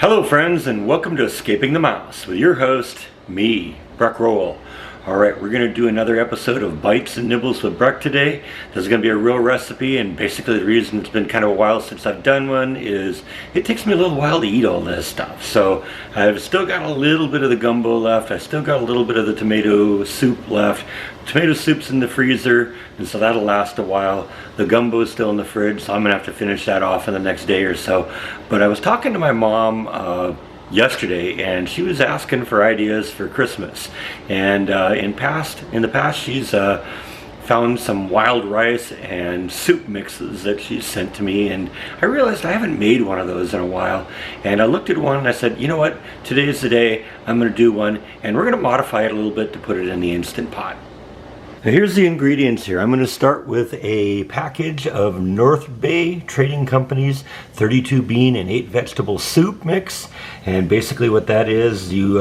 Hello friends, and welcome to Escaping the Mouse with your host, me, Breck Roll. Alright, we're going to do another episode of Bites and Nibbles with Breck today. This is going to be a real recipe, and basically the reason it's been kind of a while since I've done one is it takes me a little while to eat all this stuff. So I've still got a little bit of the gumbo left, I still got a little bit of the tomato soup left. Tomato soup's in the freezer, and so that'll last a while. The gumbo is still in the fridge, so I'm going to have to finish that off in the next day or so. But I was talking to my mom yesterday, and she was asking for ideas for Christmas, and in the past she's found some wild rice and soup mixes that she sent to me, and I realized I haven't made one of those in a while, and I looked at one and I said, you know what, today's the day, I'm going to do one, and we're going to modify it a little bit to put it in the Instant Pot. Now here's the ingredients here. I'm going to start with a package of North Bay Trading Company's 32 bean and 8 vegetable soup mix. And basically what that is, you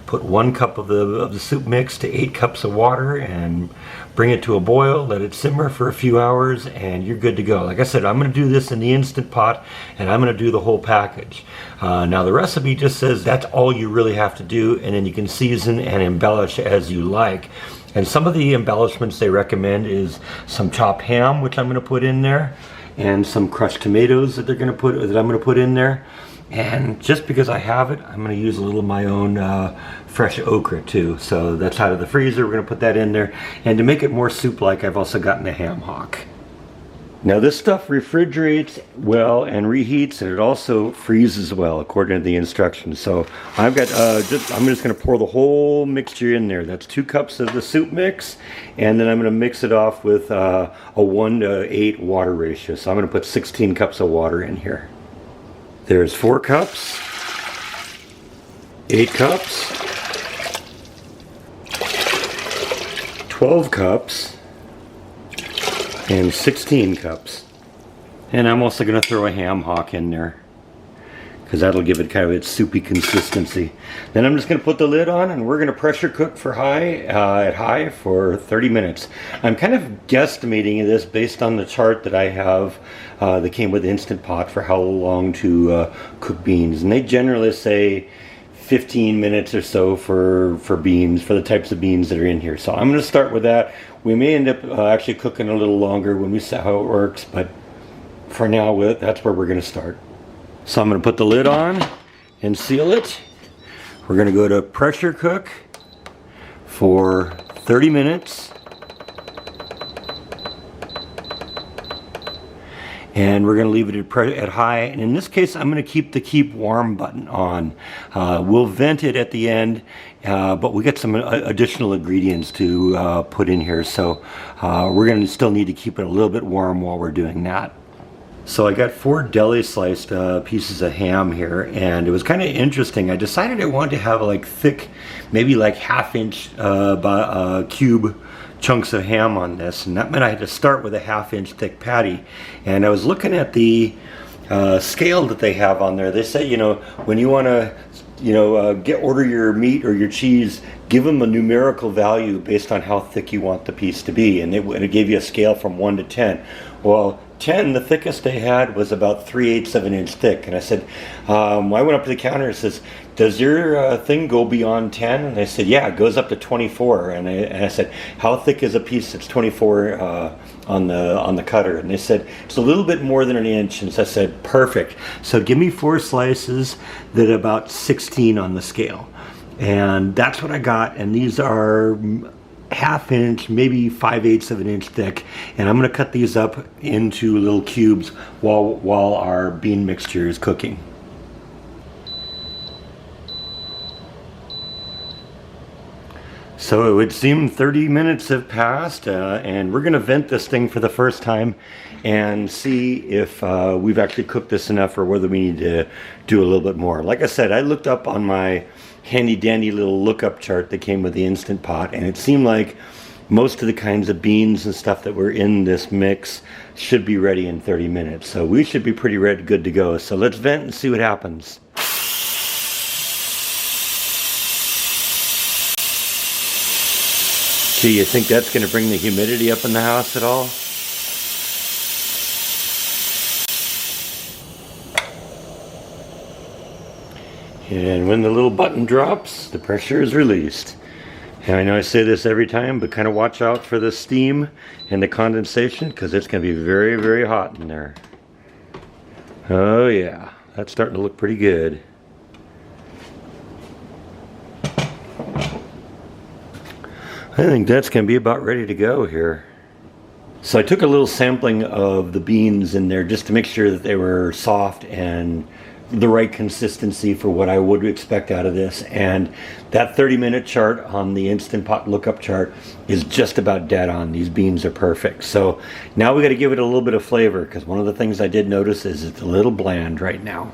put 1 cup of the soup mix to 8 cups of water and bring it to a boil, let it simmer for a few hours, and you're good to go. Like I said, I'm going to do this in the Instant Pot, and I'm going to do the whole package. Now the recipe just says that's all you really have to do, and then you can season and embellish as you like. And some of the embellishments they recommend is some chopped ham, which I'm going to put in there, and some crushed tomatoes that I'm going to put in there. And just because I have it, I'm going to use a little of my own fresh okra too. So that's out of the freezer. We're going to put that in there. And to make it more soup-like, I've also gotten a ham hock. Now this stuff refrigerates well and reheats, and it also freezes well according to the instructions. So I've got I'm just going to pour the whole mixture in there. That's 2 cups of the soup mix, and then I'm going to mix it off with a 1:8 water ratio. So I'm going to put 16 cups of water in here. There's 4 cups, 8 cups, 12 cups, and 16 cups. And I'm also going to throw a ham hock in there, because that'll give it kind of its soupy consistency. Then I'm just going to put the lid on, and we're going to pressure cook for at high for 30 minutes. I'm kind of guesstimating this based on the chart that I have that came with Instant Pot for how long to cook beans. And they generally say 15 minutes or so for beans, for the types of beans that are in here. So I'm going to start with that. We may end up actually cooking a little longer when we see how it works, but for now, that's where we're going to start. So I'm going to put the lid on and seal it. We're going to go to pressure cook for 30 minutes. And we're going to leave it at high. And in this case, I'm going to keep the keep warm button on. We'll vent it at the end, but we got some additional ingredients to put in here. So we're going to still need to keep it a little bit warm while we're doing that. So I got 4 deli sliced pieces of ham here, and it was kind of interesting. I decided I wanted to have like thick, maybe like 1/2 inch cube chunks of ham on this, and that meant I had to start with a 1/2 inch thick patty. And I was looking at the scale that they have on there. They say, you know, when you want to, order your meat or your cheese, give them a numerical value based on how thick you want the piece to be, and it gave you a scale from 1 to 10. Well, 10, the thickest they had was about 3/8 of an inch thick. And I said, I went up to the counter and says, does your thing go beyond 10? And they said, yeah, it goes up to 24. And I said, how thick is a piece that's 24 on the cutter? And they said, it's a little bit more than an inch. And so I said, perfect. So give me 4 slices that are about 16 on the scale. And that's what I got. And these are 1/2 inch, maybe 5/8 of an inch thick, and I'm going to cut these up into little cubes while our bean mixture is cooking. So it would seem 30 minutes have passed, and we're going to vent this thing for the first time and see if we've actually cooked this enough or whether we need to do a little bit more. Like I said, I looked up on my handy dandy little lookup chart that came with the Instant Pot, and it seemed like most of the kinds of beans and stuff that were in this mix should be ready in 30 minutes. So we should be pretty good to go. So let's vent and see what happens. Do you think that's going to bring the humidity up in the house at all? And when the little button drops, the pressure is released. And I know I say this every time, but kind of watch out for the steam and the condensation, because it's going to be very, very hot in there. Oh yeah, that's starting to look pretty good. I think that's going to be about ready to go here. So I took a little sampling of the beans in there just to make sure that they were soft and the right consistency for what I would expect out of this. And that 30-minute chart on the Instant Pot lookup chart is just about dead on. These beans are perfect. So now we got to give it a little bit of flavor, because one of the things I did notice is it's a little bland right now.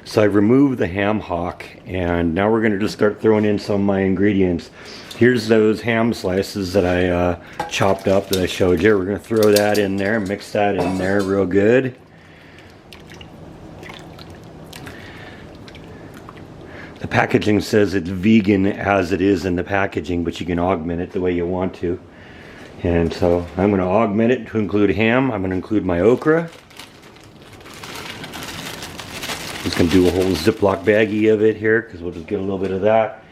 So I removed the ham hock, and now we're going to just start throwing in some of my ingredients. Here's those ham slices that I chopped up that I showed you. We're going to throw that in there, mix that in there real good. The packaging says it's vegan as it is in the packaging, but you can augment it the way you want to. And so I'm going to augment it to include ham. I'm going to include my okra. Just going to do a whole Ziploc baggie of it here, because we'll just get a little bit of that.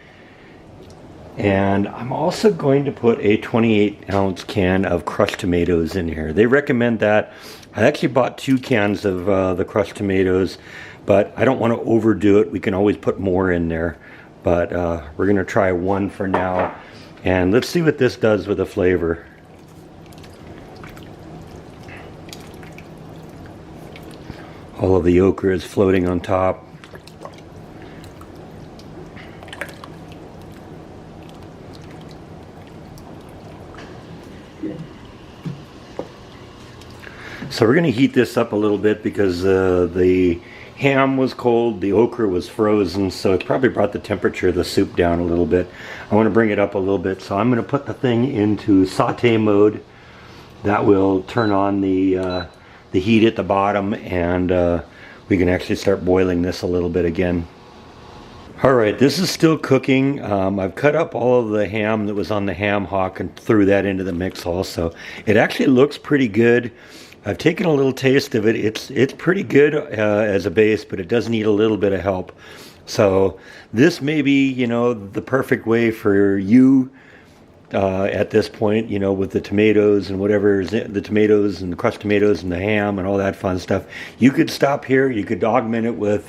And I'm also going to put a 28-ounce can of crushed tomatoes in here. They recommend that. I actually bought 2 cans of the crushed tomatoes, but I don't want to overdo it. We can always put more in there, but we're going to try 1 for now. And let's see what this does with the flavor. All of the okra is floating on top. So we're going to heat this up a little bit, because the ham was cold, the okra was frozen, so it probably brought the temperature of the soup down a little bit. I want to bring it up a little bit, so I'm going to put the thing into saute mode. That will turn on the heat at the bottom, and we can actually start boiling this a little bit again. Alright, this is still cooking. I've cut up all of the ham that was on the ham hock and threw that into the mix also. It actually looks pretty good. I've taken a little taste of it. It's pretty good as a base, but it does need a little bit of help. So this may be, you know, the perfect way for you at this point, you know, with the tomatoes and whatever is the tomatoes and the crushed tomatoes and the ham and all that fun stuff. You could stop here. You could augment it with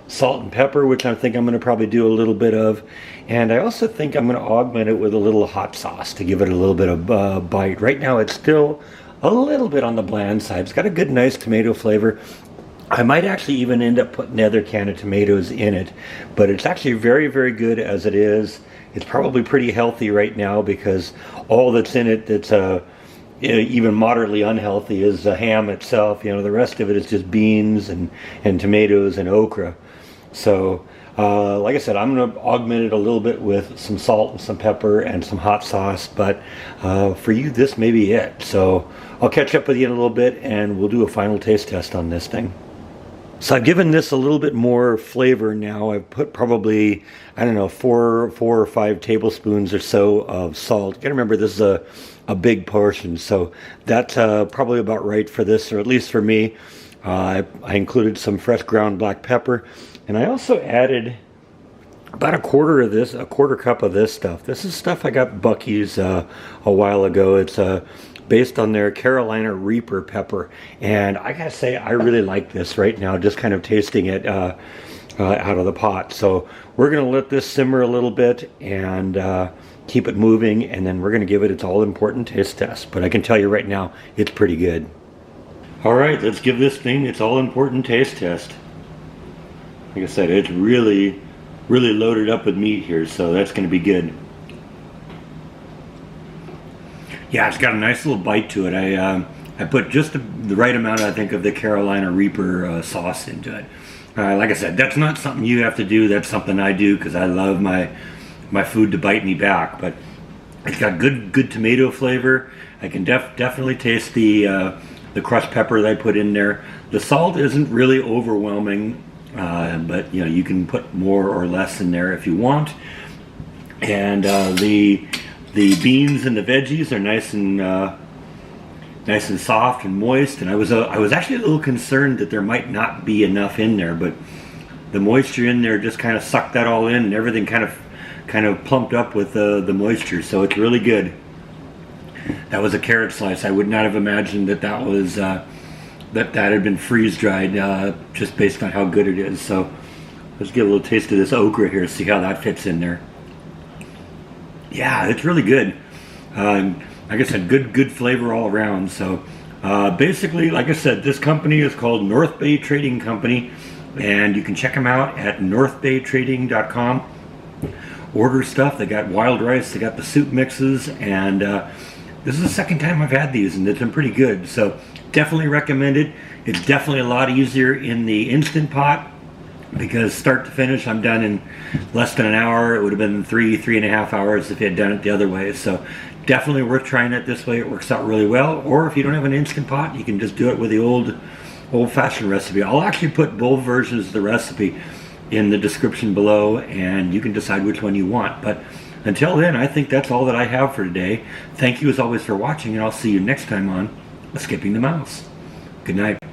salt and pepper, which I think I'm going to probably do a little bit of. And I also think I'm going to augment it with a little hot sauce to give it a little bit of bite. Right now it's still a little bit on the bland side. It's got a good, nice tomato flavor. I might actually even end up putting another can of tomatoes in it, but it's actually very, very good as it is. It's probably pretty healthy right now, because all that's in it that's even moderately unhealthy is the ham itself. You know, the rest of it is just beans and tomatoes and okra. So like I said, I'm going to augment it a little bit with some salt and some pepper and some hot sauce, but for you this may be it. So I'll catch up with you in a little bit, and we'll do a final taste test on this thing. So I've given this a little bit more flavor now. I've put probably, I don't know, four or 5 tablespoons or so of salt. You gotta remember, this is a big portion, so that's probably about right for this, or at least for me. I included some fresh ground black pepper, and I also added about a quarter cup of this stuff. This is stuff I got Buc-ee's a while ago. It's based on their Carolina Reaper pepper, and I gotta say I really like this right now, just kind of tasting it out of the pot. So we're gonna let this simmer a little bit and keep it moving, and then we're gonna give it its all-important taste test. But I can tell you right now, it's pretty good. Alright, let's give this thing its all-important taste test. Like I said, it's really loaded up with meat here, so that's gonna be good. Yeah, it's got a nice little bite to it. I put just the right amount, I think, of the Carolina Reaper sauce into it. Like I said, that's not something you have to do. That's something I do because I love my food to bite me back. But it's got good tomato flavor. I can definitely taste the crushed pepper that I put in there. The salt isn't really overwhelming, but you know, you can put more or less in there if you want. And the beans and the veggies are nice and soft and moist. And I was actually a little concerned that there might not be enough in there, but the moisture in there just kind of sucked that all in, and everything kind of plumped up with the moisture. So it's really good. That was a carrot slice. I would not have imagined that was that had been freeze dried, just based on how good it is. So let's get a little taste of this okra here, see how that fits in there. Yeah, it's really good. Like I said, good flavor all around. So basically, like I said, this company is called North Bay Trading Company, and you can check them out at northbaytrading.com. Order stuff. They got wild rice, they got the soup mixes, and this is the second time I've had these, and it's been pretty good. So definitely recommend it. It's definitely a lot easier in the Instant Pot, because start to finish I'm done in less than an hour. It would have been 3.5 hours if you had done it the other way. So definitely worth trying it this way. It works out really well. Or if you don't have an Instant Pot, you can just do it with the old-fashioned recipe. I'll actually put both versions of the recipe in the description below, and you can decide which one you want. But until then, I think that's all that I have for today. Thank you as always for watching, and I'll see you next time on Escaping the Mouse. Good night.